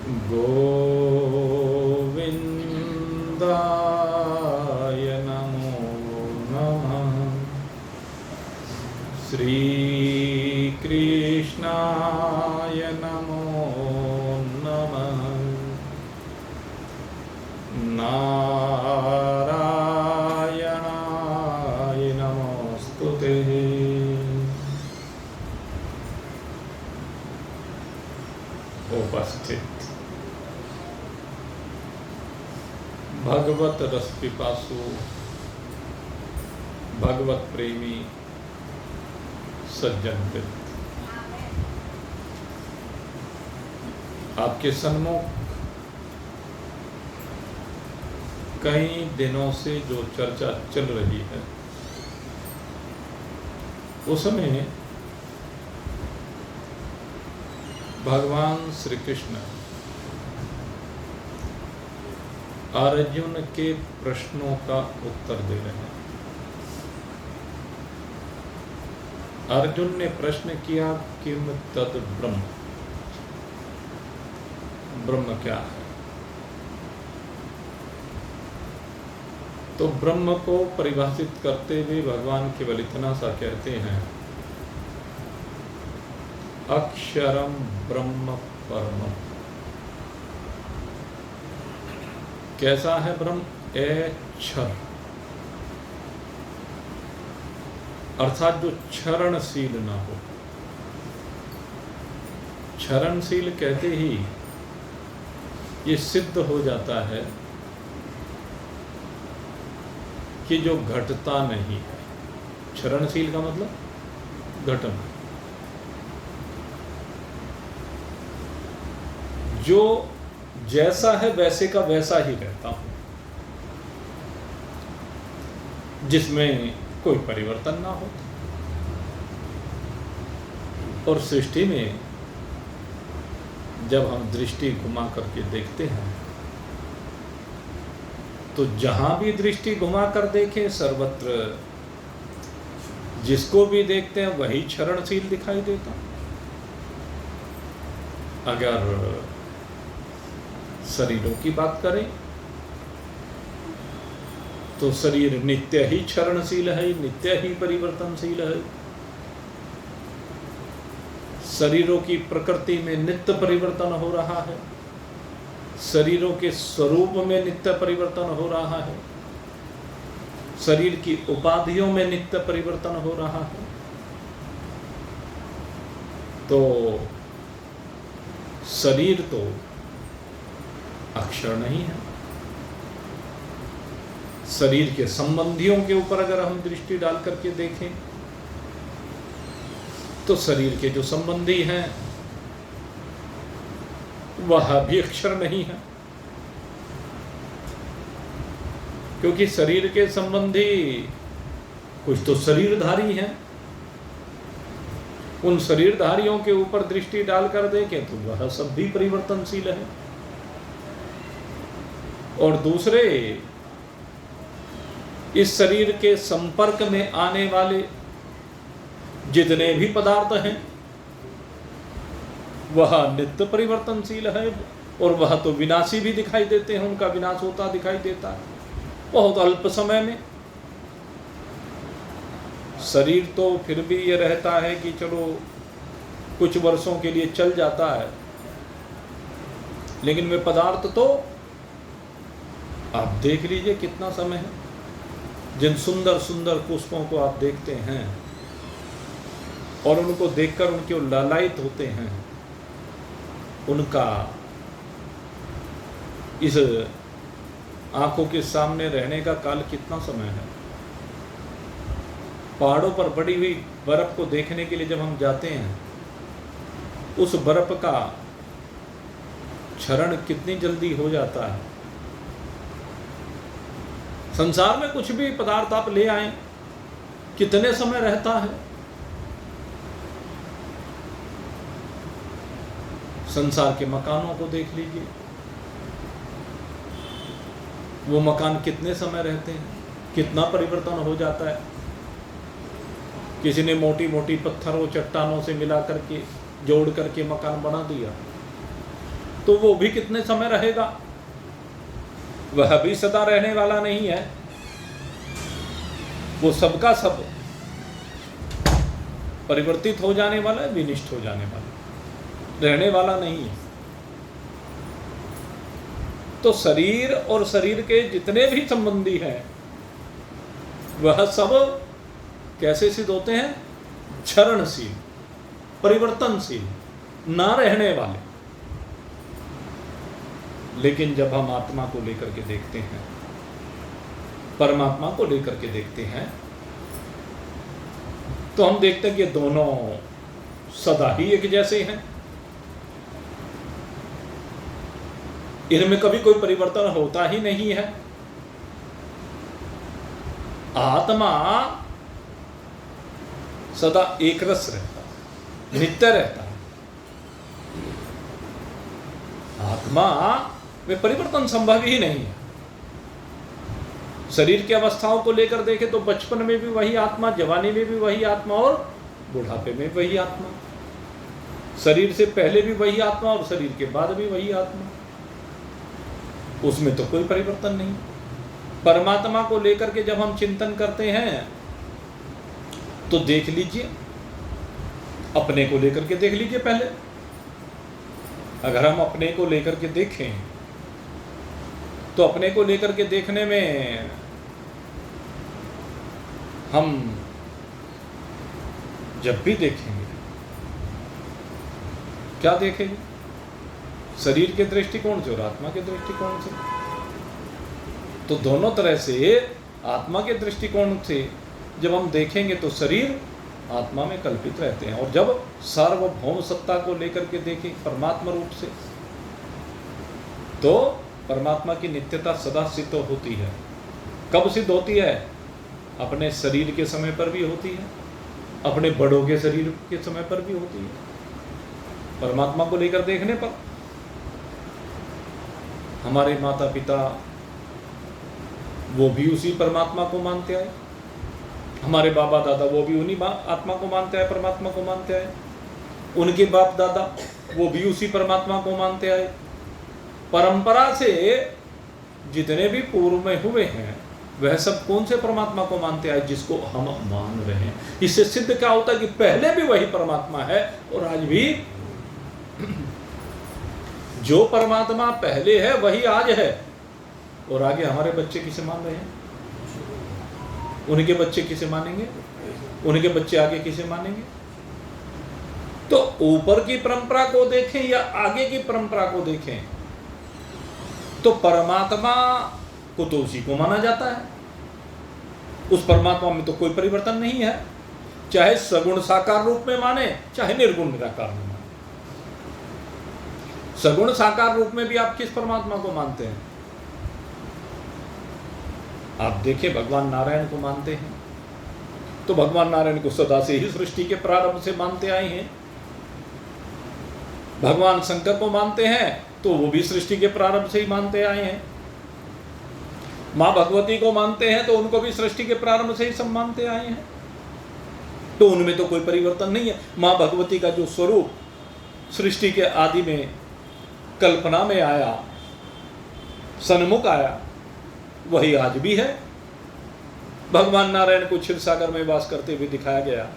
गोविन्दाय नमो नमः। श्रीकृष्णाय नमो नमः। नारायणाय नमोस्तुते। उपस्थित भगवत रस पिपासु, भगवत प्रेमी सज्जन वृंद, आपके सन्मुख कई दिनों से जो चर्चा चल रही है उसमें भगवान श्री कृष्ण अर्जुन के प्रश्नों का उत्तर दे रहे हैं। अर्जुन ने प्रश्न किया किम तद ब्रह्म, ब्रह्म क्या है? तो ब्रह्म को परिभाषित करते हुए भगवान केवल इतना सा कहते हैं, अक्षरम ब्रह्म परमम्। कैसा है ब्रह्म? अक्षर, अर्थात जो क्षरणशील ना हो। क्षरणशील कहते ही ये सिद्ध हो जाता है कि जो घटता नहीं है। क्षरणशील का मतलब घटना, जो जैसा है वैसे का वैसा ही रहता हूं, जिसमें कोई परिवर्तन ना हो। और सृष्टि में जब हम दृष्टि घुमा करके देखते हैं तो जहां भी दृष्टि घुमा कर देखें, सर्वत्र जिसको भी देखते हैं वही क्षरणशील दिखाई देता। अगर शरीरों की बात करें तो शरीर नित्य ही क्षरणशील है, नित्य ही परिवर्तनशील है। शरीरों की प्रकृति में नित्य परिवर्तन हो रहा है, शरीरों के स्वरूप में नित्य परिवर्तन हो रहा है, शरीर की उपाधियों में नित्य परिवर्तन हो रहा है। तो शरीर तो अक्षर नहीं है। शरीर के संबंधियों के ऊपर अगर हम दृष्टि डाल करके देखें तो शरीर के जो संबंधी हैं वह भी अक्षर नहीं है, क्योंकि शरीर के संबंधी कुछ तो शरीरधारी हैं। उन शरीरधारियों के ऊपर दृष्टि डालकर देखें तो वह सब भी परिवर्तनशील है। और दूसरे इस शरीर के संपर्क में आने वाले जितने भी पदार्थ हैं वह नित्य परिवर्तनशील है, और वह तो विनाशी भी दिखाई देते हैं, उनका विनाश होता दिखाई देता है बहुत अल्प समय में। शरीर तो फिर भी ये रहता है कि चलो कुछ वर्षों के लिए चल जाता है, लेकिन वे पदार्थ तो आप देख लीजिए कितना समय है। जिन सुंदर सुंदर पुष्पों को आप देखते हैं और उनको देखकर उनके लालायित होते हैं, उनका इस आंखों के सामने रहने का काल कितना समय है। पहाड़ों पर पड़ी हुई बर्फ को देखने के लिए जब हम जाते हैं, उस बर्फ का क्षरण कितनी जल्दी हो जाता है। संसार में कुछ भी पदार्थ आप ले आए, कितने समय रहता है। संसार के मकानों को देख लीजिए, वो मकान कितने समय रहते हैं, कितना परिवर्तन हो जाता है। किसी ने मोटी मोटी पत्थरों चट्टानों से मिला करके जोड़ करके मकान बना दिया, तो वो भी कितने समय रहेगा? वह भी सदा रहने वाला नहीं है। वो सबका सब परिवर्तित हो जाने वाला है, विनिष्ट हो जाने वाला, रहने वाला नहीं है। तो शरीर और शरीर के जितने भी संबंधी हैं वह सब कैसे सिद्ध होते हैं? क्षरणशील, परिवर्तनशील, ना रहने वाले। लेकिन जब हम आत्मा को लेकर के देखते हैं, परमात्मा को लेकर के देखते हैं, तो हम देखते हैं कि दोनों सदा ही एक जैसे हैं। इनमें कभी कोई परिवर्तन होता ही नहीं है। आत्मा सदा एक रस रहता है, नित्य रहता है। आत्मा में परिवर्तन संभव ही नहीं है। शरीर की अवस्थाओं को लेकर देखें तो बचपन में भी वही आत्मा, जवानी में भी वही आत्मा और बुढ़ापे में वही आत्मा। शरीर से पहले भी वही आत्मा और शरीर के बाद भी वही आत्मा। उसमें तो कोई परिवर्तन नहीं। परमात्मा को लेकर के जब हम चिंतन करते हैं तो देख लीजिए, अपने को लेकर के देख लीजिए पहले। अगर हम अपने को लेकर के देखें तो अपने को लेकर के देखने में हम जब भी देखेंगे क्या देखेंगे? शरीर के दृष्टिकोण से और आत्मा के दृष्टिकोण से। तो दोनों तरह से आत्मा के दृष्टिकोण से जब हम देखेंगे तो शरीर आत्मा में कल्पित रहते हैं, और जब सार्वभौम सत्ता को लेकर के देखें परमात्मा रूप से तो परमात्मा की नित्यता सदा सिद्ध होती है। कब सिद्ध होती है? अपने शरीर के समय पर भी होती है, अपने बड़ों के शरीर के समय पर भी होती है। परमात्मा को लेकर देखने पर हमारे माता पिता वो भी उसी परमात्मा को मानते आए, हमारे बाबा दादा वो भी उन्हीं आत्मा को मानते आए, परमात्मा को मानते आए। उनके बाप दादा वो भी उसी परमात्मा को मानते आए। परंपरा से जितने भी पूर्व में हुए हैं वह सब कौन से परमात्मा को मानते आए? जिसको हम मान रहे हैं। इससे सिद्ध क्या होता है कि पहले भी वही परमात्मा है और आज भी जो परमात्मा पहले है वही आज है। और आगे हमारे बच्चे किसे मान रहे हैं? उनके बच्चे किसे मानेंगे? उनके बच्चे आगे किसे मानेंगे? तो ऊपर की परंपरा को देखें या आगे की परंपरा को देखें तो परमात्मा को तो उसी को माना जाता है। उस परमात्मा में तो कोई परिवर्तन नहीं है, चाहे सगुण साकार रूप में माने चाहे निर्गुण निराकार में माने। सगुण साकार रूप में भी आप किस परमात्मा को मानते हैं? आप देखिए, भगवान नारायण को मानते हैं तो भगवान नारायण को सदा से ही सृष्टि के प्रारंभ से मानते आए हैं। भगवान शंकर को मानते हैं तो वो भी सृष्टि के प्रारंभ से ही मानते आए हैं। माँ भगवती को मानते हैं तो उनको भी सृष्टि के प्रारंभ से ही सब मानते आए हैं। तो उनमें तो कोई परिवर्तन नहीं है। माँ भगवती का जो स्वरूप सृष्टि के आदि में कल्पना में आया, सन्मुख आया, वही आज भी है। भगवान नारायण को क्षीर सागर में वास करते हुए दिखाया गया,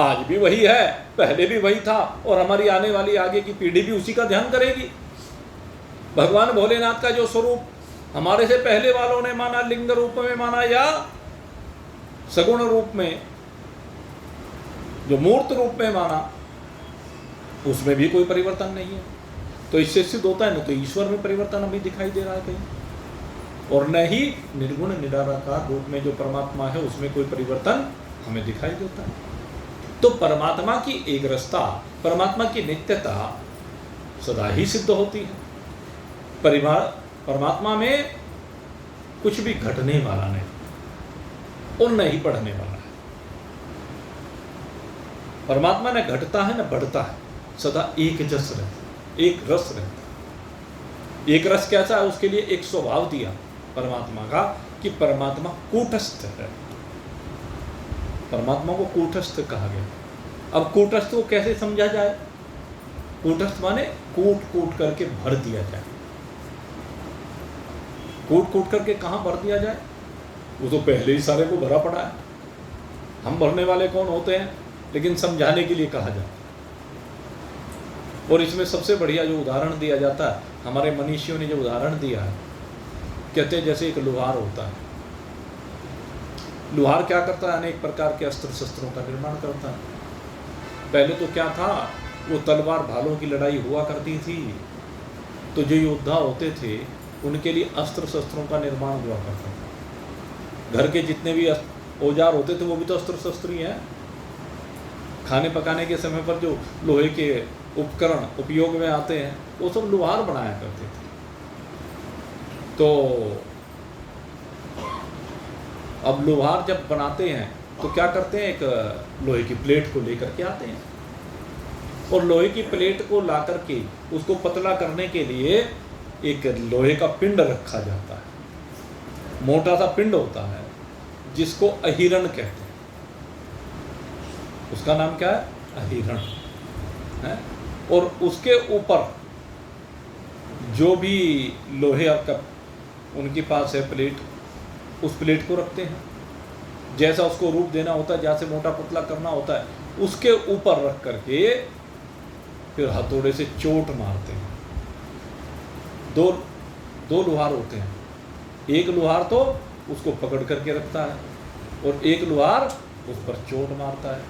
आज भी वही है, पहले भी वही था और हमारी आने वाली आगे की पीढ़ी भी उसी का ध्यान करेगी। भगवान भोलेनाथ का जो स्वरूप हमारे से पहले वालों ने माना, लिंग रूप में माना या सगुण रूप में, जो मूर्त रूप में माना, उसमें भी कोई परिवर्तन नहीं है। तो इससे सिद्ध होता है न तो ईश्वर में परिवर्तन अभी दिखाई दे रहा है कहीं, और न ही निर्गुण निराकार रूप में जो परमात्मा है उसमें कोई परिवर्तन हमें दिखाई देता है। तो परमात्मा की एकरसता, परमात्मा की नित्यता सदा ही सिद्ध होती है। परमात्मा में कुछ भी घटने वाला नहीं और नहीं बढ़ने वाला है। परमात्मा न घटता है न बढ़ता है, सदा एक जस रहता, एक रस रहता। एक रस कैसा है? उसके लिए एक स्वभाव दिया परमात्मा का कि परमात्मा कूटस्थ है। परमात्मा को कूटस्थ कहा गया। अब कूटस्थ को कैसे समझा जाए? कूटस्थ माने कूट कूट करके भर दिया जाए। कूट कूट करके कहाँ भर दिया जाए? वो तो पहले ही सारे को भरा पड़ा है, हम भरने वाले कौन होते हैं? लेकिन समझाने के लिए कहा जाता है। और इसमें सबसे बढ़िया जो उदाहरण दिया जाता है, हमारे मनीषियों ने जो उदाहरण दिया है, कहते हैं जैसे एक लोहार होता है। लोहार क्या करता है? अनेक प्रकार के अस्त्र शस्त्रों का निर्माण करता है। पहले तो क्या था, वो तलवार भालों की लड़ाई हुआ करती थी, तो जो योद्धा होते थे उनके लिए अस्त्र शस्त्रों का निर्माण हुआ करता था। घर के जितने भी औजार होते थे वो भी तो अस्त्र शस्त्र ही हैं। खाने पकाने के समय पर जो लोहे के उपकरण उपयोग में आते हैं वो सब लोहार बनाया करते थे। तो अब लोहार जब बनाते हैं तो क्या करते हैं, एक लोहे की प्लेट को लेकर के आते हैं और लोहे की प्लेट को ला करके उसको पतला करने के लिए एक लोहे का पिंड रखा जाता है। मोटा सा पिंड होता है जिसको अहिरण कहते हैं। उसका नाम क्या है? अहिरण है। और उसके ऊपर जो भी लोहे का उनके पास है प्लेट, उस प्लेट को रखते हैं। जैसा उसको रूप देना होता है, जहाँ से मोटा पतला करना होता है, उसके ऊपर रख करके फिर हथौड़े से चोट मारते हैं। दो लोहार होते हैं, एक लोहार तो उसको पकड़ करके रखता है और एक लोहार उस पर चोट मारता है।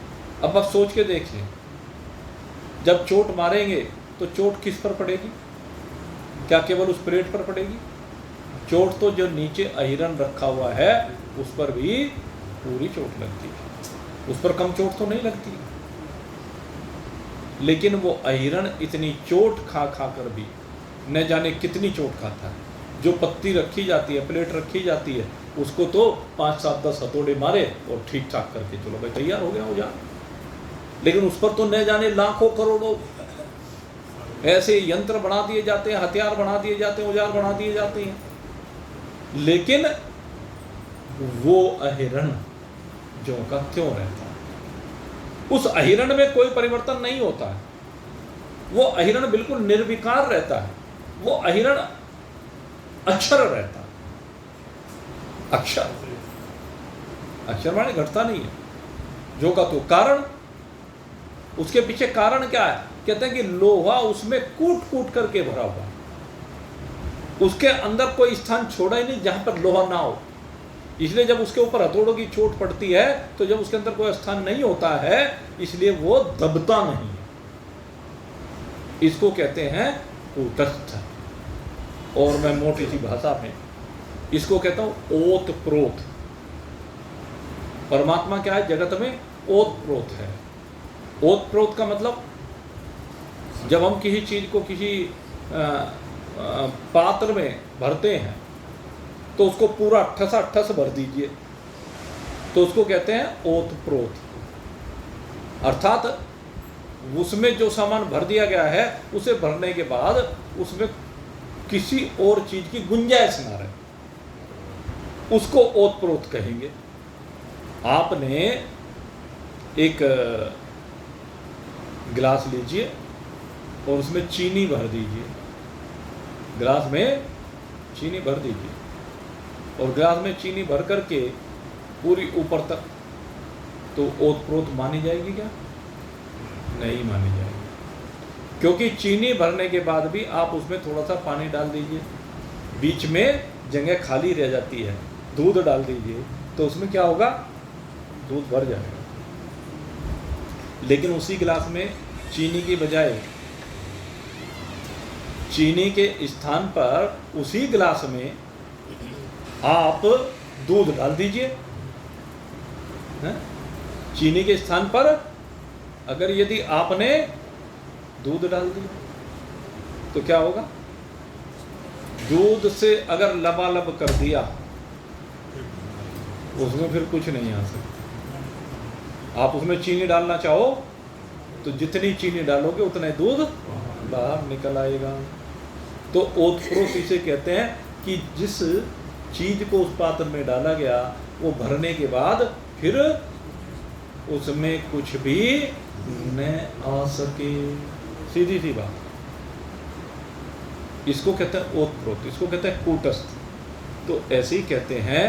अब आप सोच के देखिए, जब चोट मारेंगे तो चोट किस पर पड़ेगी? क्या केवल उस प्लेट पर पड़ेगी? चोट तो जो नीचे अहिरण रखा हुआ है उस पर भी पूरी चोट लगती है, उस पर कम चोट तो नहीं लगती। लेकिन वो अहिरण इतनी चोट खा खा कर भी न जाने कितनी चोट खाता है। जो पत्ती रखी जाती है, प्लेट रखी जाती है, उसको तो 5, 7, 10 हथौड़े मारे और ठीक ठाक करके चलो भाई तैयार हो गया औजार। लेकिन उस पर तो न जाने लाखों करोड़ों ऐसे यंत्र बना दिए जाते हैं, हथियार बना दिए जाते हैं, औजार बना दिए जाते हैं, लेकिन वो अहिरण जो का त्यों रहता है। उस अहिरण में कोई परिवर्तन नहीं होता है, वो अहिरण बिल्कुल निर्विकार रहता है, वो अहिरण अक्षर रहता है। अक्षर अक्षर माने घटता नहीं है, जो का तो। कारण, उसके पीछे कारण क्या है? कहते हैं कि लोहा उसमें कूट कूट करके भरा हुआ, उसके अंदर कोई स्थान छोड़ा ही नहीं जहां पर लोहा ना हो। इसलिए जब उसके ऊपर हथौड़ों की चोट पड़ती है तो जब उसके अंदर कोई स्थान नहीं होता है, इसलिए वो दबता नहीं है। इसको कहते हैं कूटस्थ। और मैं मोटी सी भाषा में इसको कहता हूं ओत प्रोत। परमात्मा क्या है? जगत में ओत प्रोत है। ओत प्रोत का मतलब, जब हम किसी चीज को किसी पात्र में भरते हैं तो उसको पूरा ठसा ठस भर दीजिए, तो उसको कहते हैं ओत प्रोत। अर्थात उसमें जो सामान भर दिया गया है उसे भरने के बाद उसमें किसी और चीज की गुंजाइश ना रहे, उसको ओत प्रोत कहेंगे। आपने एक गिलास लीजिए और उसमें चीनी भर दीजिए, गिलास में चीनी भर दीजिए और गिलास में चीनी भर करके पूरी ऊपर तक, तो ओत प्रोत मानी जाएगी क्या? नहीं मानी जाएगी, क्योंकि चीनी भरने के बाद भी आप उसमें थोड़ा सा पानी डाल दीजिए, बीच में जगह खाली रह जाती है, दूध डाल दीजिए, तो उसमें क्या होगा? दूध भर जाएगा। लेकिन उसी गिलास में चीनी की बजाय, चीनी के स्थान पर उसी गिलास में आप दूध डाल दीजिए। चीनी के स्थान पर अगर यदि आपने दूध डाल दिया तो क्या होगा? दूध से अगर लबालब कर दिया उसमें फिर कुछ नहीं आ सकता। आप उसमें चीनी डालना चाहो तो जितनी चीनी डालोगे उतना दूध बाहर निकल आएगा। तो ओतप्रोत इसे कहते हैं कि जिस चीज को उस पात्र में डाला गया वो भरने के बाद फिर उसमें कुछ भी न आ सके। सीधी सी बात। इसको कहते हैं ओतप्रोत, इसको कहते हैं कूटस्थ। तो ऐसे ही कहते हैं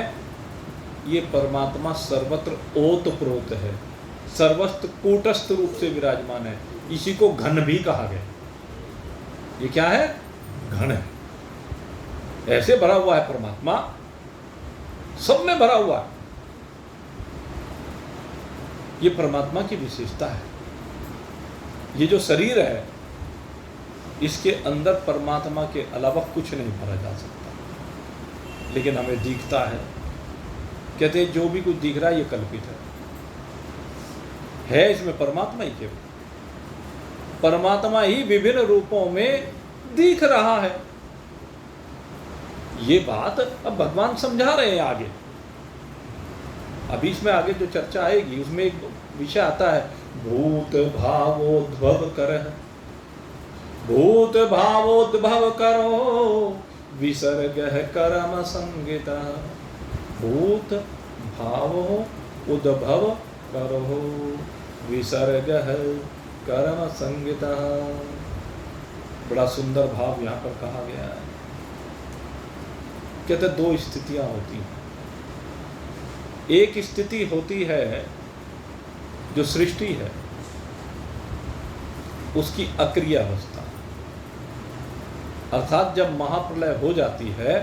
ये परमात्मा सर्वत्र ओतप्रोत है, सर्वत्र कूटस्थ रूप से विराजमान है। इसी को घन भी कहा गया। ये क्या है? घन है। ऐसे भरा हुआ है परमात्मा, सब में भरा हुआ है। ये परमात्मा की विशेषता है। ये जो शरीर है, इसके अंदर परमात्मा के अलावा कुछ नहीं भरा जा सकता, लेकिन हमें दिखता है। कहते हैं जो भी कुछ दिख रहा है ये कल्पित है इसमें परमात्मा ही केवल, परमात्मा ही विभिन्न रूपों में दिख रहा है। ये बात अब भगवान समझा रहे हैं आगे। अभी इसमें आगे जो चर्चा आएगी उसमें एक विषय आता है, भूत भावोद्भव करह, भूत भावोद्भव करो विसर्ग कर्म संगीता, भूत भावो उद्भव करो विसर्ग कर्म संगीता। बड़ा सुंदर भाव यहाँ पर कहा गया है। कहते दो स्थितियां होती हैं। एक स्थिति होती है जो सृष्टि है, उसकी अक्रिय अवस्था, अर्थात जब महाप्रलय हो जाती है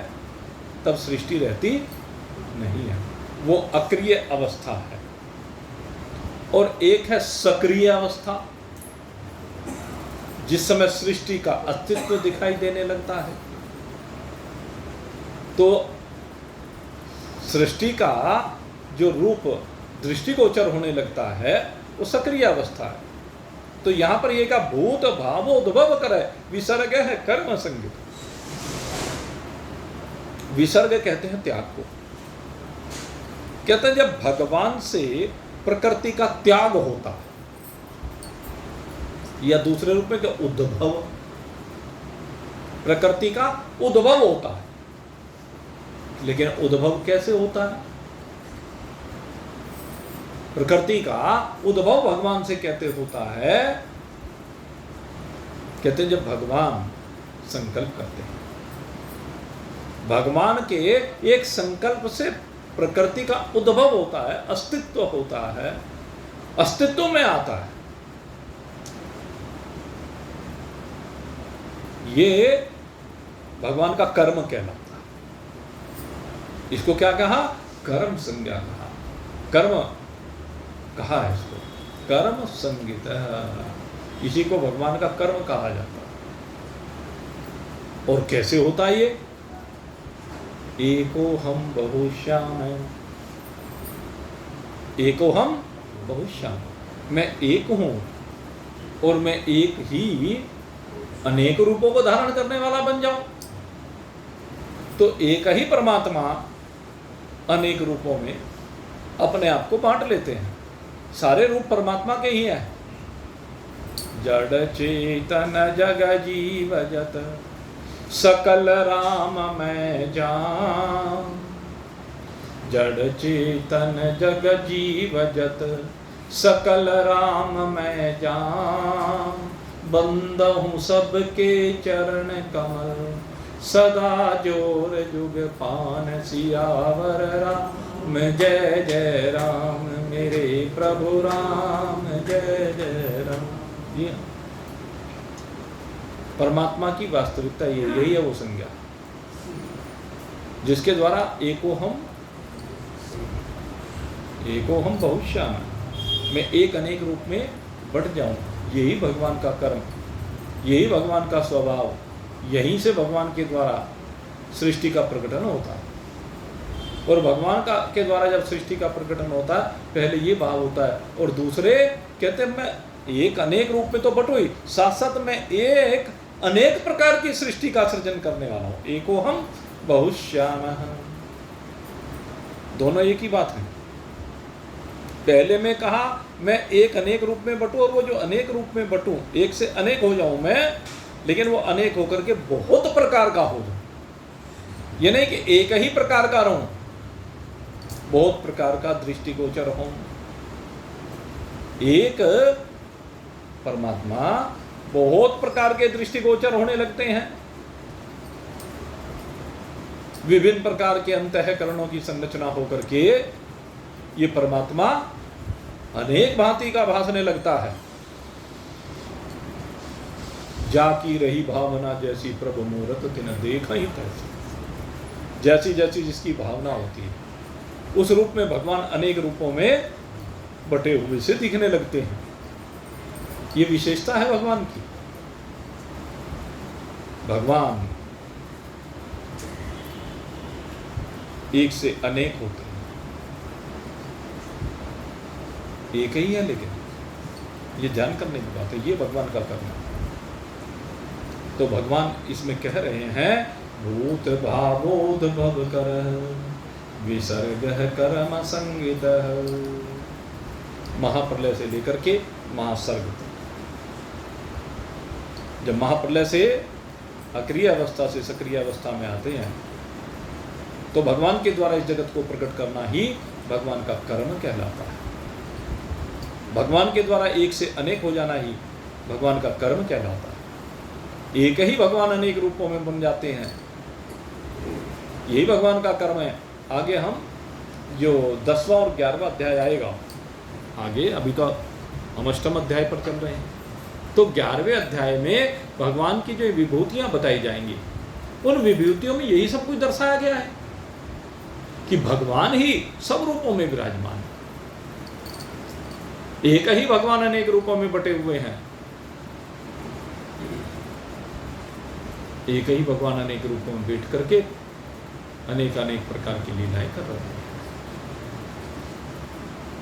तब सृष्टि रहती नहीं है, वो अक्रिय अवस्था है। और एक है सक्रिय अवस्था, जिस समय सृष्टि का अस्तित्व दिखाई देने लगता है। तो सृष्टि का जो रूप दृष्टिगोचर होने लगता है वो सक्रिय अवस्था है। तो यहां पर ये का भूत भावोद्भव करे विसर्ग है कर्म संगीत। विसर्ग कहते हैं त्याग को। कहते हैं जब भगवान से प्रकृति का त्याग होता है, या दूसरे रूप में क्या उद्भव, प्रकृति का उद्भव होता है। लेकिन उद्भव कैसे होता है? प्रकृति का उद्भव भगवान से कहते होता है, कहते हैं जब भगवान संकल्प करते हैं, भगवान के एक संकल्प से प्रकृति का उद्भव होता है, अस्तित्व होता है, अस्तित्व में आता है। ये भगवान का कर्म कहलाता है। इसको क्या कहा? कर्म संज्ञा कहा, कर्म कहा है इसको, कर्म संगीत। इसी को भगवान का कर्म कहा जाता है। और कैसे होता है ये? एको हम बहुश्याम, एको हम बहुश्याम, मैं एक हूं और मैं एक ही अनेक रूपों को धारण करने वाला बन जाऊं। तो एक ही परमात्मा अनेक रूपों में अपने आप को बांट लेते हैं। सारे रूप परमात्मा के ही हैं। जड़ चेतन जग जीव जत सकल राम मैं जान, जड़ चेतन जग जीव जत सकल राम मैं जान, बंदहूँ सबके चरण कमल सदा जोर जुग पान, सियावर राम जय जय राम, मेरे प्रभु राम जय जय राम। ये परमात्मा की वास्तविकता यही है, वो संज्ञा जिसके द्वारा एको हम बहुश्याम, मैं एक अनेक रूप में बढ़ जाऊं। यही भगवान का कर्म, यही भगवान का स्वभाव, यहीं से भगवान के द्वारा सृष्टि का प्रकटन होता है। और भगवान का के द्वारा जब सृष्टि का प्रकटन होता है, पहले ये भाव होता है, और दूसरे कहते हैं मैं एक अनेक रूप में तो बटू ही, साथ साथ मैं एक अनेक प्रकार की सृष्टि का सृजन करने वाला हूं। एको हम बहुश्याम, दोनों एक ही बात है। पहले में कहा मैं एक अनेक रूप में बटूं, और वो जो अनेक रूप में बटूं, एक से अनेक हो जाऊं मैं, लेकिन वो अनेक होकर के बहुत प्रकार का हो जाऊं। ये नहीं कि एक ही प्रकार का रहूं, बहुत प्रकार का दृष्टिगोचर हूं। एक परमात्मा बहुत प्रकार के दृष्टिगोचर होने लगते हैं। विभिन्न प्रकार के अंतःकरणों की संरचना होकर के ये परमात्मा अनेक भांति का भासने लगता है। जाकी रही भावना जैसी प्रभु मूरत तिन देखा ही तैसी। जैसी जैसी जिसकी भावना होती है उस रूप में भगवान अनेक रूपों में बटे हुए से दिखने लगते हैं। ये विशेषता है भगवान की। भगवान एक से अनेक होते हैं, एक ही है, लेकिन ये ध्यान करने की बात है, ये भगवान का करना। तो भगवान इसमें कह रहे हैं भूत भावोद्भव कर विसर्ग कर्म संगित। महाप्रलय से लेकर के महासर्ग तक। जब महाप्रलय से अक्रिय अवस्था से सक्रिय अवस्था में आते हैं तो भगवान के द्वारा इस जगत को प्रकट करना ही भगवान का कर्म कहलाता है। भगवान के द्वारा एक से अनेक हो जाना ही भगवान का कर्म कहलाता है। एक ही भगवान अनेक रूपों में बन जाते हैं, यही भगवान का कर्म है। आगे हम जो 10वां और 11वां अध्याय आएगा आगे, अभी तो हम अष्टम अध्याय पर चल रहे हैं, तो 11वें अध्याय में भगवान की जो विभूतियां बताई जाएंगी उन विभूतियों में यही सब कुछ दर्शाया गया है कि भगवान ही सब रूपों में विराजमान है। एक ही भगवान अनेक रूपों में बटे हुए हैं। एक ही भगवान अनेक रूपों में बैठ करके अनेक अनेक प्रकार की लीलाएं कर रहे हैं।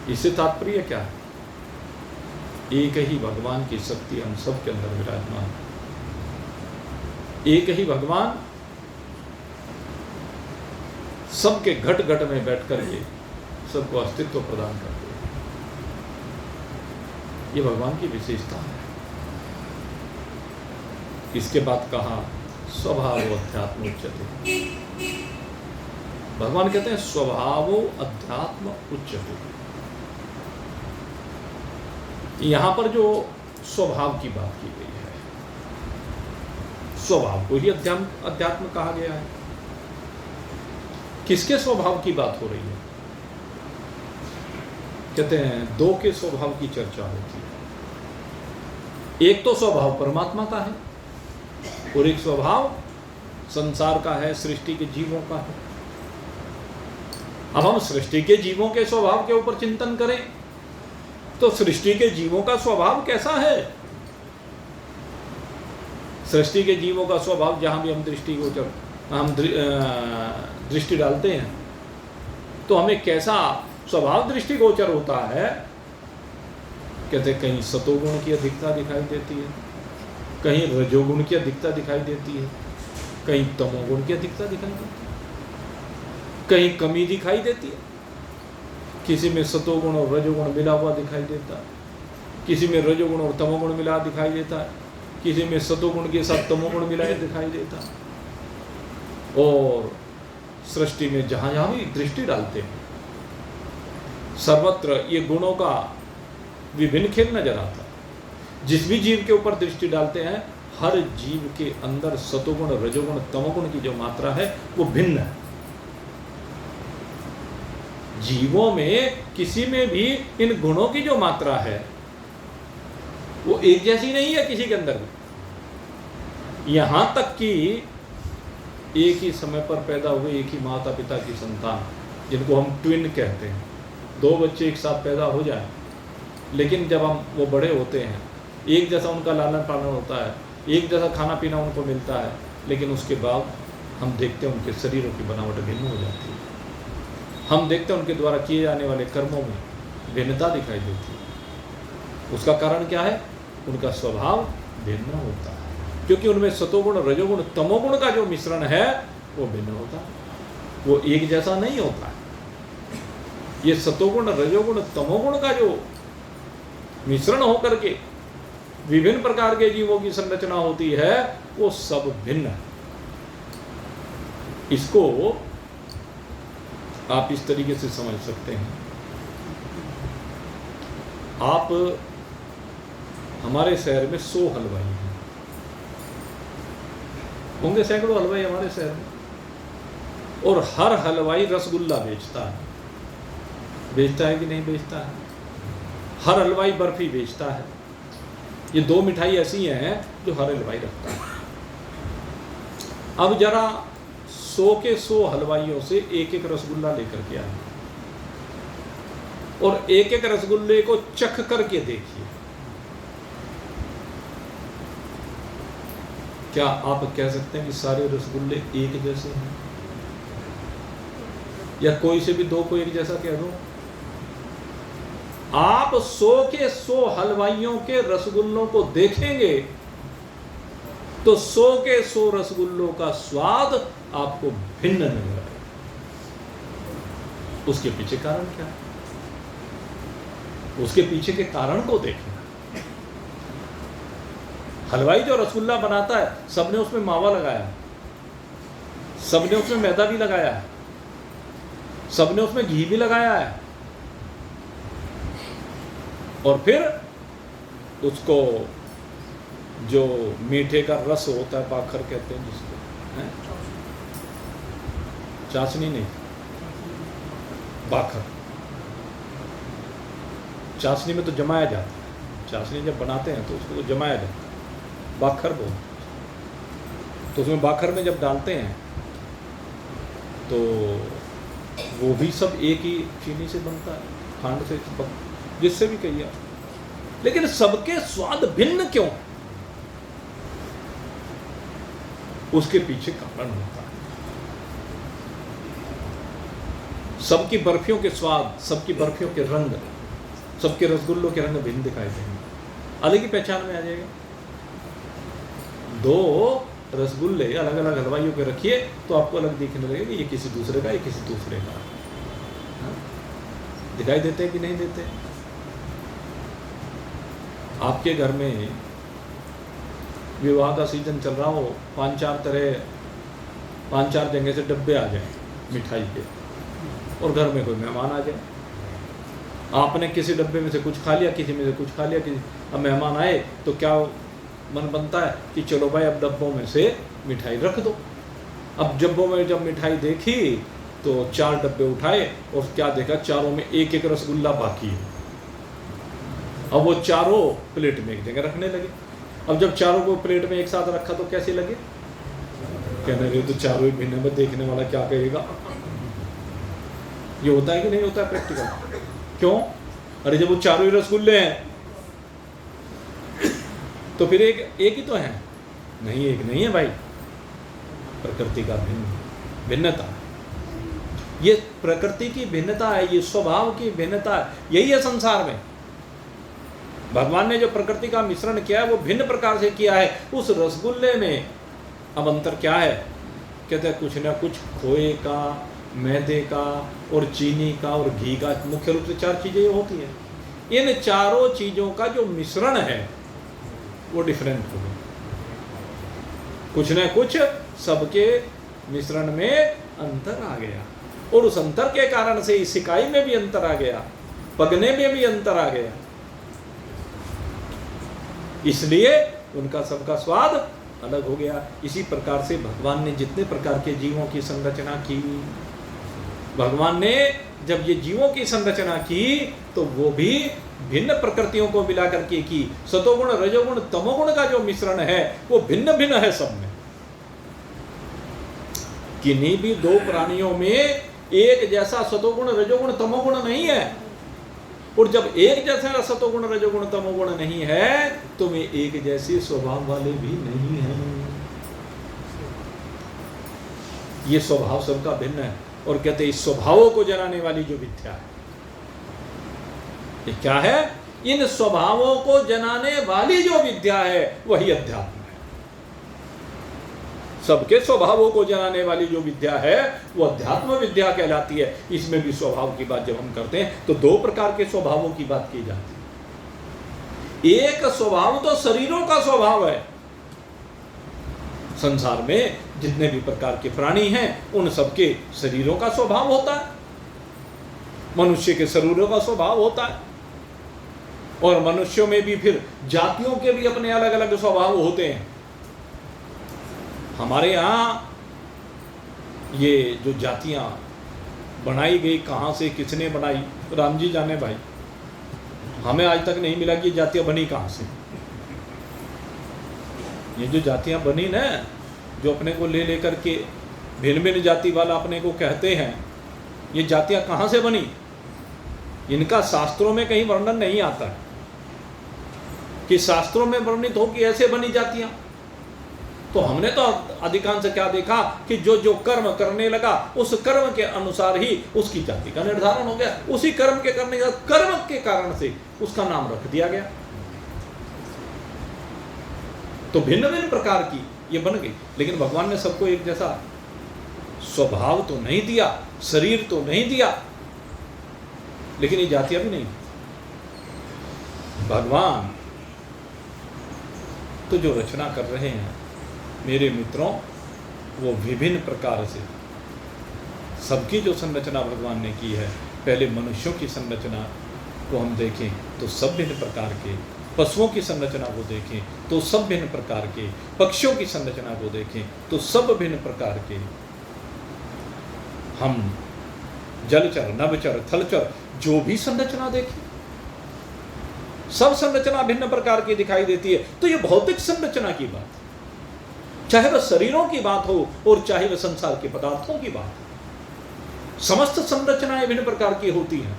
इससे तात्पर्य क्या है? एक ही भगवान की शक्ति हम सब के अंदर विराजमान है। एक ही भगवान सबके घट घट में बैठ करके सबको अस्तित्व प्रदान करते हैं। ये भगवान की विशेषता है। इसके बाद कहा स्वभाव अध्यात्म उच्चते। भगवान कहते हैं स्वभावो अध्यात्म उच्चते। यहां पर जो स्वभाव की बात की गई है, स्वभाव को ही अध्यात्म कहा गया है। किसके स्वभाव की बात हो रही है? कहते हैं दो के स्वभाव की चर्चा होती है। एक तो स्वभाव परमात्मा का है और एक स्वभाव संसार का है, सृष्टि के जीवों का है। अब हम सृष्टि के जीवों के स्वभाव के ऊपर चिंतन करें तो सृष्टि के जीवों का स्वभाव कैसा है? सृष्टि के जीवों का स्वभाव जहां भी हम दृष्टि डालते हैं तो हमें कैसा स्वभाव दृष्टिगोचर होता है? कहते कहीं सतोगुण की अधिकता दिखाई देती है, कहीं रजोगुण की अधिकता दिखाई देती है, कहीं तमोगुण की अधिकता दिखाई देती है, कहीं कमी दिखाई देती है। किसी में सतोगुण और रजोगुण मिला हुआ दिखाई देता है, किसी में रजोगुण और तमोगुण मिला दिखाई देता है, किसी में सतोगुण के साथ तमोगुण मिलाए दिखाई देता है। और सृष्टि में जहां जहां भी दृष्टि डालते हैं सर्वत्र ये गुणों का विभिन्न खेल नजर आता है। जिस भी जीव के ऊपर दृष्टि डालते हैं हर जीव के अंदर सतोगुण रजोगुण तमोगुण की जो मात्रा है वो भिन्न है। जीवों में किसी में भी इन गुणों की जो मात्रा है वो एक जैसी नहीं है किसी के अंदर भी। यहां तक कि एक ही समय पर पैदा हुए एक ही माता पिता की संतान, जिनको हम ट्विन कहते हैं, दो बच्चे एक साथ पैदा हो जाए, लेकिन जब हम वो बड़े होते हैं एक जैसा उनका लालन पालन होता है, एक जैसा खाना पीना उनको मिलता है, लेकिन उसके बाद हम देखते हैं उनके शरीरों की बनावट भिन्न हो जाती है। हम देखते हैं उनके द्वारा किए जाने वाले कर्मों में भिन्नता दिखाई देती है। उसका कारण क्या है? उनका स्वभाव भिन्न होता है, क्योंकि उनमें सतोगुण रजोगुण तमोगुण का जो मिश्रण है वो भिन्न होता है, वो एक जैसा नहीं होता है। ये सतोगुण रजोगुण तमोगुण का जो मिश्रण होकर के विभिन्न प्रकार के जीवों की संरचना होती है वो सब भिन्न है। इसको आप इस तरीके से समझ सकते हैं। आप हमारे शहर में 100 हलवाई हैं, होंगे सैकड़ों हलवाई हमारे शहर में, और हर हलवाई रसगुल्ला बेचता है। बेचता है कि नहीं बेचता है? हर हलवाई बर्फी बेचता है। ये 2 मिठाई ऐसी हैं जो हर हलवाई रखता है। अब जरा 100 के 100 हलवाइयों से एक एक रसगुल्ला लेकर के आए और एक एक रसगुल्ले को चख करके देखिए। क्या आप कह सकते हैं कि सारे रसगुल्ले एक जैसे हैं? या कोई से भी 2 को एक जैसा कह दो? आप 100 के 100 हलवाइयों के रसगुल्लों को देखेंगे तो 100 के 100 रसगुल्लों का स्वाद आपको भिन्न नजर आएगा। उसके पीछे कारण क्या है? उसके पीछे के कारण को देखना। हलवाई जो रसगुल्ला बनाता है, सबने उसमें मावा लगाया, सबने उसमें मैदा भी लगाया है, सबने उसमें घी भी लगाया है, और फिर उसको जो मीठे का रस होता है, पाखर कहते हैं जिसको, है? चाशनी नहीं, बाखर। चाशनी में तो जमाया जाता है, चाशनी जब बनाते हैं तो उसको तो जमाया जाता है, बाखर बोलते। तो उसमें बाखर में जब डालते हैं तो वो भी सब एक ही चीनी से बनता है, खांड से, जिससे भी कहिए। लेकिन सबके स्वाद भिन्न क्यों? उसके पीछे कारण होता है। सबकी बर्फियों के स्वाद, सबकी बर्फियों के रंग, सबके रसगुल्लों के रंग भिन्न दिखाई देंगे, अलग ही पहचान में आ जाएगा। 2 रसगुल्ले अलग अलग हलवाइयों के रखिए तो आपको अलग दिखने लगेगा कि ये किसी दूसरे का, ये किसी दूसरे का। दिखाई देते हैं कि नहीं देते? आपके घर में विवाह का सीजन चल रहा हो, 5-4 जगह से डब्बे आ जाए मिठाई के, और घर में कोई मेहमान आ जाए, आपने किसी डब्बे में से कुछ खा लिया, किसी में से कुछ खा लिया, अब मेहमान आए तो क्या मन बनता है कि चलो भाई अब डब्बों में से मिठाई रख दो। अब डब्बों में जब मिठाई देखी तो 4 डब्बे उठाए और क्या देखा, चारों में एक एक रसगुल्ला बाकी है। अब वो चारों प्लेट में एक जगह रखने लगे। अब जब चारों को प्लेट में एक साथ रखा तो कैसे लगे? कहने लगे तो चारों ही भिन्न में, देखने वाला क्या कहेगा? ये होता है कि नहीं होता है प्रैक्टिकल? क्यों? अरे जब वो चारों ही रसगुल्ले हैं तो फिर एक ही तो है। नहीं, एक नहीं है भाई, प्रकृति का भिन्नता, ये प्रकृति की भिन्नता है, ये स्वभाव की भिन्नता है, यही है संसार में। भगवान ने जो प्रकृति का मिश्रण किया है वो भिन्न प्रकार से किया है। उस रसगुल्ले में अब अंतर क्या है? कहते हैं कुछ ना कुछ खोए का, मैदे का और चीनी का और घी का, मुख्य रूप से 4 चीजें होती हैं। इन चारों चीजों का जो मिश्रण है वो डिफरेंट हो गया। कुछ न कुछ सबके मिश्रण में अंतर आ गया, और उस अंतर के कारण से इस सिकाई में भी अंतर आ गया, पकने में भी अंतर आ गया, इसलिए उनका सबका स्वाद अलग हो गया। इसी प्रकार से भगवान ने जितने प्रकार के जीवों की संरचना की, भगवान ने जब ये जीवों की संरचना की तो वो भी भिन्न प्रकृतियों को मिला करके की। सतोगुण, रजोगुण, तमोगुण का जो मिश्रण है वो भिन्न भिन्न है सब में। किन्हीं भी 2 प्राणियों में एक जैसा सतोगुण, रजोगुण, तमोगुण नहीं है। और जब एक जैसा सतोगुण, रजोगुण, तमोगुण नहीं है तो वे एक जैसे स्वभाव वाले भी नहीं हैं। ये स्वभाव सबका भिन्न है। और कहते हैं इस स्वभावों को जनाने वाली जो विद्या है, ये क्या है? इन स्वभावों को जनाने वाली जो विद्या है वही अध्यात्म है। सबके स्वभावों को जनाने वाली जो विद्या है वो अध्यात्म विद्या कहलाती है। इसमें भी स्वभाव की बात जब हम करते हैं तो 2 प्रकार के स्वभावों की बात की जाती है। एक स्वभाव तो शरीरों का स्वभाव है। संसार में जितने भी प्रकार के प्राणी हैं उन सबके शरीरों का स्वभाव होता है। मनुष्य के शरीरों का स्वभाव होता है। और मनुष्यों में भी फिर जातियों के भी अपने अलग अलग स्वभाव होते हैं। हमारे यहाँ ये जो जातियाँ बनाई गई, कहाँ से किसने बनाई, राम जी जाने भाई। हमें आज तक नहीं मिला कि जातियाँ बनी कहाँ से। ये जो जातियाँ बनी ना, जो अपने को ले लेकर के भिन्न भिन्न जाति वाला अपने को कहते हैं, ये जातियाँ कहाँ से बनी, इनका शास्त्रों में कहीं वर्णन नहीं आता है कि शास्त्रों में वर्णित हो कि ऐसे बनी जातियाँ। तो हमने तो अधिकांश क्या देखा कि जो जो कर्म करने लगा उस कर्म के अनुसार ही उसकी जाति का निर्धारण हो गया। उसी कर्म के करने का कर्म के कारण से उसका नाम रख दिया गया। तो भिन्न भिन्न प्रकार की ये बन गई। लेकिन भगवान ने सबको एक जैसा स्वभाव तो नहीं दिया, शरीर तो नहीं दिया, लेकिन ये जातियां भी नहीं। भगवान तो जो रचना कर रहे हैं मेरे मित्रों, वो विभिन्न प्रकार से सबकी जो संरचना भगवान ने की है। पहले मनुष्यों की संरचना को हम देखें तो सब भिन्न प्रकार के, पशुओं की संरचना को देखें तो सब भिन्न प्रकार के, पक्षियों की संरचना को देखें तो सब भिन्न प्रकार के। हम जलचर, नभचर, थलचर जो भी संरचना देखें, सब संरचना भिन्न प्रकार की दिखाई देती है। तो ये भौतिक संरचना की बात, चाहे वह शरीरों की बात हो और चाहे वह संसार के पदार्थों की बात हो, समस्त संरचनाएं भिन्न प्रकार की होती हैं।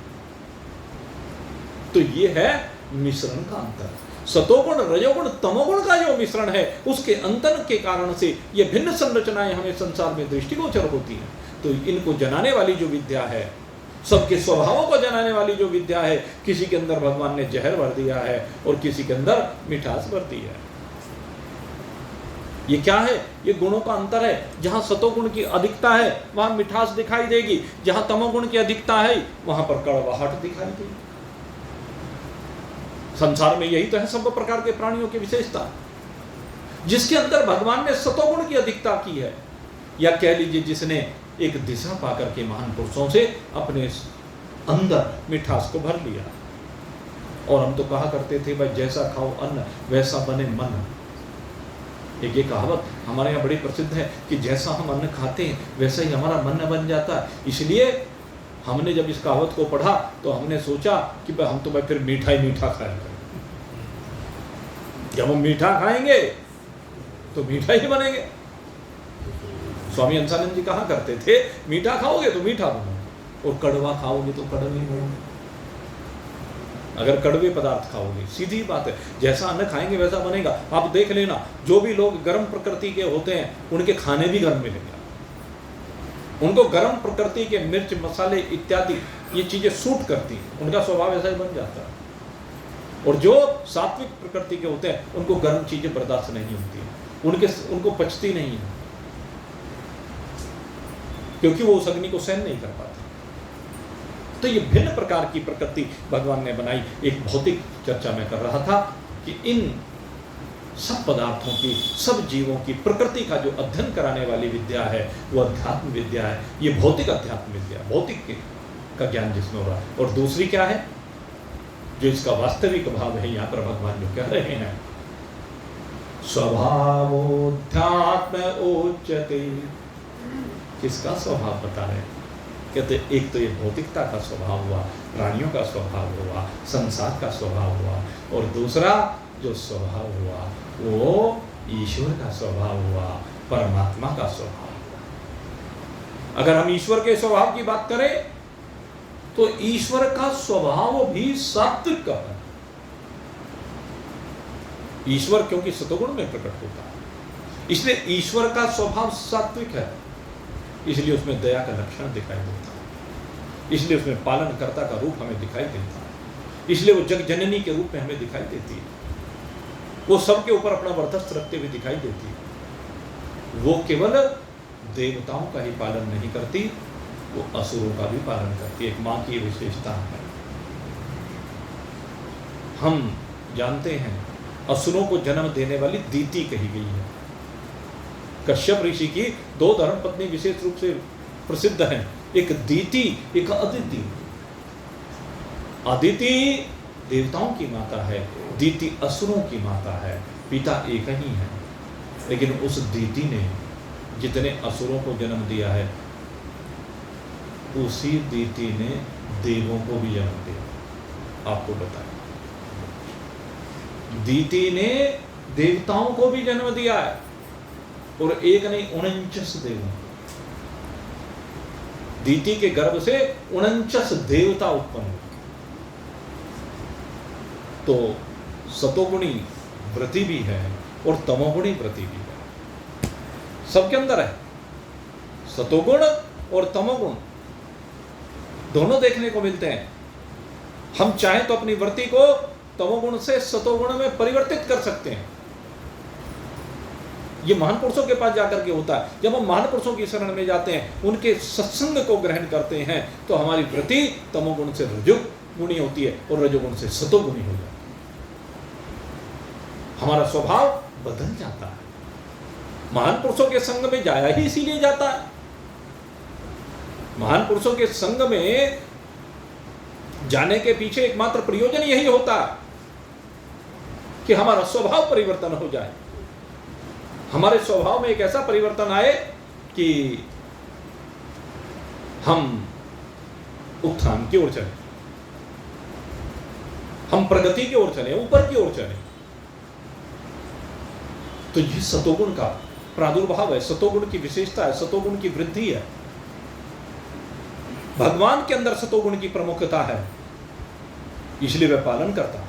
तो ये है मिश्रण का अंतर। सतोगुण, रजोगुण, तमोगुण का जो मिश्रण है उसके अंतर के कारण से ये भिन्न संरचनाएं हमें संसार में दृष्टिगोचर होती हैं। तो इनको जनाने वाली जो विद्या है, सबके स्वभावों को जनाने वाली जो विद्या है, किसी के अंदर भगवान ने जहर भर दिया है और किसी के अंदर मिठास भर दी है। ये क्या है? ये गुणों का अंतर है। जहां सतोगुण की अधिकता है वहां मिठास दिखाई देगी, जहां तमोगुण की अधिकता है वहां पर कड़वाहट दिखाई देगी। संसार में यही तो है सब प्रकार के प्राणियों की विशेषता। जिसके अंदर भगवान ने सतोगुण की अधिकता की है, या कह लीजिए जिसने एक दिशा पाकर के महान पुरुषों से अपने अंदर मिठास को भर लिया। और हम तो कहा करते थे भाई जैसा खाओ अन्न वैसा बने मन। एक ये कहावत हमारे यहाँ बड़ी प्रसिद्ध है कि जैसा हम अन्न खाते हैं वैसा ही हमारा मन बन जाता है। इसलिए हमने जब इस कहावत को पढ़ा तो हमने सोचा कि भाई हम तो भाई फिर मीठा ही मीठा खाया करें। जब हम मीठा खाएंगे तो मीठा ही बनेंगे। स्वामी अंशानंद जी कहा करते थे मीठा खाओगे तो मीठा बनोगे और कड़वा खाओगे तो कड़वे बनोगे। अगर कड़वे पदार्थ खाओगे, सीधी बात है, जैसा अन्न खाएंगे वैसा बनेगा। आप देख लेना, जो भी लोग गर्म प्रकृति के होते हैं उनके खाने भी गर्म मिलेंगे। उनको गर्म प्रकृति के मिर्च, मसाले इत्यादि ये चीजें सूट करती हैं, उनका स्वभाव ऐसा ही बन जाता है। और जो सात्विक प्रकृति के होते हैं उनको गर्म चीजें बर्दाश्त नहीं होती, उनको पचती नहीं है, क्योंकि वो उस अग्नि को सहन नहीं कर पाते। तो ये भिन्न प्रकार की प्रकृति भगवान ने बनाई। एक भौतिक चर्चा में कर रहा था कि इन सब पदार्थों की, सब जीवों की प्रकृति का जो अध्ययन कराने वाली विद्या है वो अध्यात्म विद्या है। ये भौतिक अध्यात्म विद्या, भौतिक का ज्ञान जिसमें हो रहा है। और दूसरी क्या है, जो इसका वास्तविक भाव है, यहाँ पर भगवान जो कह रहे हैं स्वभावोध्यात्म उच्यते। किसका स्वभाव बता रहे हैं? कहते एक तो ये भौतिकता का स्वभाव हुआ, प्राणियों का स्वभाव हुआ, संसार का स्वभाव हुआ, और दूसरा जो स्वभाव हुआ वो ईश्वर का स्वभाव हुआ, परमात्मा का स्वभाव हुआ। अगर हम ईश्वर के स्वभाव की बात करें तो ईश्वर का स्वभाव भी सात्विक का है। ईश्वर क्योंकि सतोगुण में प्रकट होता है, इसलिए ईश्वर का स्वभाव सात्विक है। इसलिए उसमें दया का लक्षण दिखाई देता है, इसलिए उसमें पालनकर्ता का रूप हमें दिखाई देता है, इसलिए वो जग जननी के रूप में हमें दिखाई देती है। वो सबके ऊपर अपना वर्चस्व रखते हुए दिखाई देती है। वो केवल देवताओं का ही पालन नहीं करती, वो असुरों का भी पालन करती है। एक माँ की विशेषता है। हम जानते हैं असुरों को जन्म देने वाली दीति कही गई है। कश्यप ऋषि की दो धर्मपत्नी विशेष रूप से प्रसिद्ध हैं, एक दीति, एक अदिति। अदिति देवताओं की माता है, दीति असुरों की माता है, पिता एक ही है। लेकिन उस दीति ने जितने असुरों को जन्म दिया है, उसी दीति ने देवों को भी जन्म दिया। आपको बताया, दीति ने देवताओं को भी जन्म दिया है, और एक नहीं 49 देवों। दीति के गर्भ से 49 देवता उत्पन्न हुए। तो सतोगुणी व्रति भी है और तमोगुणी व्रति भी है, सबके अंदर है। सतोगुण और तमोगुण दोनों देखने को मिलते हैं। हम चाहें तो अपनी व्रति को तमोगुण से सतोगुण में परिवर्तित कर सकते हैं। ये महान पुरुषों के पास जाकर के होता है। जब हम महान पुरुषों की शरण में जाते हैं, उनके सत्संग को ग्रहण करते हैं, तो हमारी वृत्ति तमोगुण से रजोगुणी होती है और रजोगुण से सतोगुणी हो जाती है। हमारा स्वभाव बदल जाता है। महान पुरुषों के संग में जाया ही इसीलिए जाता है। महान पुरुषों के संग में जाने के पीछे एकमात्र प्रयोजन यही होता है कि हमारा स्वभाव परिवर्तन हो जाए। हमारे स्वभाव में एक ऐसा परिवर्तन आए कि हम उत्थान की ओर चले, हम प्रगति की ओर चले, ऊपर की ओर चले। तो ये सतोगुण का प्रादुर्भाव है, सतोगुण की विशेषता है, सतोगुण की वृद्धि है। भगवान के अंदर सतोगुण की प्रमुखता है, इसलिए वह पालन करता है।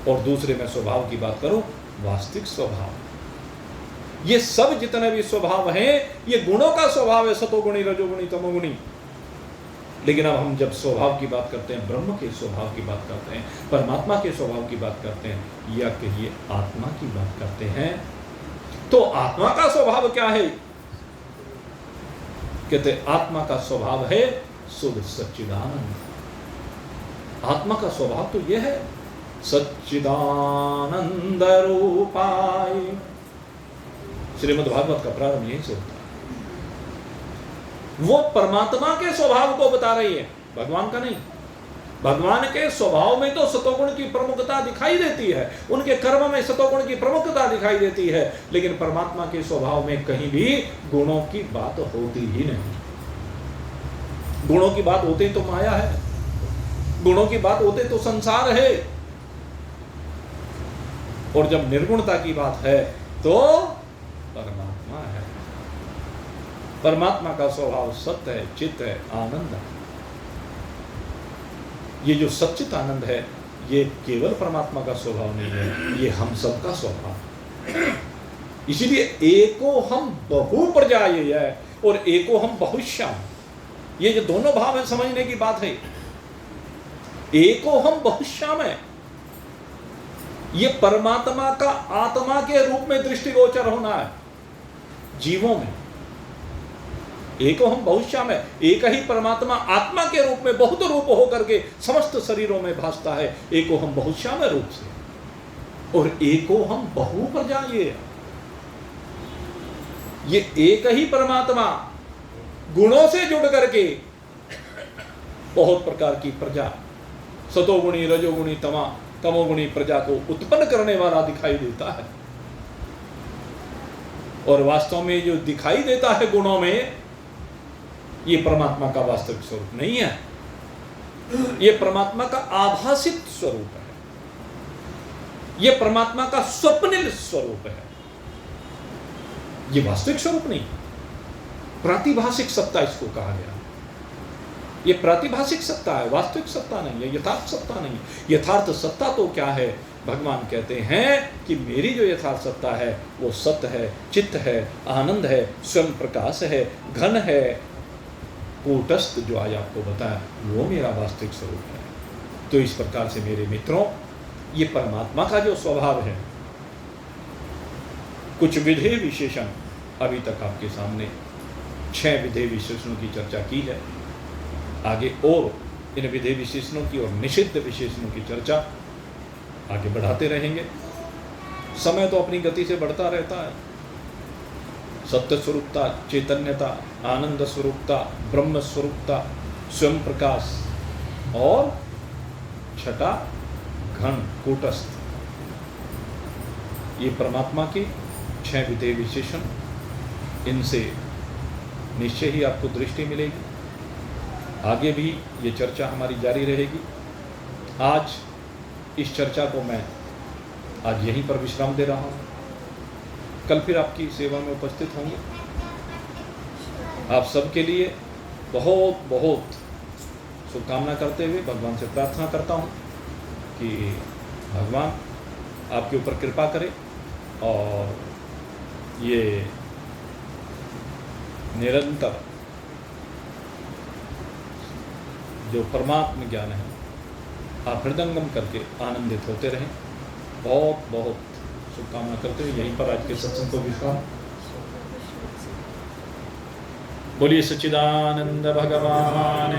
और दूसरे में स्वभाव की बात करूं, वास्तविक स्वभाव, ये सब जितने भी स्वभाव हैं, ये गुणों का स्वभाव है, सतोगुणी, रजोगुणी, तमोगुणी। लेकिन अब हम जब स्वभाव की बात करते हैं, ब्रह्म के स्वभाव की बात करते हैं, परमात्मा के स्वभाव की बात करते हैं, या कहिए आत्मा की बात करते हैं, तो आत्मा का स्वभाव क्या है? कहते आत्मा का स्वभाव है शुद्ध सच्चिदानंद। आत्मा का स्वभाव तो यह है, सच्चिदानंद रूपाय। श्रीमद् भागवत का प्रारंभ यहीं से होता है। वो परमात्मा के स्वभाव को बता रही है, भगवान का नहीं। भगवान के स्वभाव में तो सतोगुण की प्रमुखता दिखाई देती है, उनके कर्म में सतोगुण की प्रमुखता दिखाई देती है, लेकिन परमात्मा के स्वभाव में कहीं भी गुणों की बात होती ही नहीं। गुणों की बात होते तो माया है, गुणों की बात होते तो संसार है, और जब निर्गुणता की बात है तो परमात्मा है। परमात्मा का स्वभाव सत्य है, चित्त है, आनंद है। ये जो सच्चित आनंद है, ये केवल परमात्मा का स्वभाव नहीं है, ये हम सबका स्वभाव। इसीलिए एको हम बहु प्रजायेय है और एको हम बहुश्याम, ये जो दोनों भाव है, समझने की बात है। एको हम बहुश्याम है, ये परमात्मा का आत्मा के रूप में दृष्टिगोचर होना है जीवों में। एको हम बहुश्याम है, एक ही परमात्मा आत्मा के रूप में बहुत रूप होकर के समस्त शरीरों में भासता है, एको हम बहुश्याम रूप से। और एको हम बहु प्रजायेय, ये एक ही परमात्मा गुणों से जुड़ करके बहुत प्रकार की प्रजा, सतोगुणी, रजोगुणी, तमोगुणी प्रजा को उत्पन्न करने वाला दिखाई देता है। और वास्तव में जो दिखाई देता है गुणों में, ये परमात्मा का वास्तविक स्वरूप नहीं है, ये परमात्मा का आभासित स्वरूप है, ये परमात्मा का स्वप्निल स्वरूप है, ये वास्तविक स्वरूप नहीं। प्रातिभाषिक सत्ता इसको कहा गया। ये प्रातिभाषिक सत्ता है, वास्तविक सत्ता नहीं है, यथार्थ सत्ता नहीं है। यथार्थ सत्ता तो क्या है? भगवान कहते हैं कि मेरी जो यथार्थ सत्ता है वो सत्य है, चित्त है, आनंद है, स्वयं प्रकाश है, घन है, कूटस्थ जो आज आपको बताया, वो मेरा वास्तविक स्वरूप है। तो इस प्रकार से मेरे मित्रों, ये परमात्मा का जो स्वभाव है, कुछ विधेय विशेषण अभी तक आपके सामने 6 विधेय विशेषणों की चर्चा की है। आगे और इन विधेय विशेषणों की और निषिद्ध विशेषणों की चर्चा आगे बढ़ाते रहेंगे। समय तो अपनी गति से बढ़ता रहता है। सत्य स्वरूपता, चैतन्यता, आनंद स्वरूपता, ब्रह्म स्वरूपता, स्वयं प्रकाश और छठा घन कूटस्थ, ये परमात्मा के 6 विधेय विशेषण, इनसे निश्चय ही आपको दृष्टि मिलेगी। आगे भी ये चर्चा हमारी जारी रहेगी। आज इस चर्चा को मैं आज यहीं पर विश्राम दे रहा हूँ। कल फिर आपकी सेवा में उपस्थित होंगे। आप सबके लिए बहुत बहुत शुभकामना करते हुए भगवान से प्रार्थना करता हूँ कि भगवान आपके ऊपर कृपा करे और ये निरंतर जो परमात्म ज्ञान है आप हृदयंगम करके आनंदित होते रहें। बहुत बहुत शुभकामना करते हुए यहीं पर आज के सत्संग को विश्राम। बोलिए सच्चिदानंद भगवान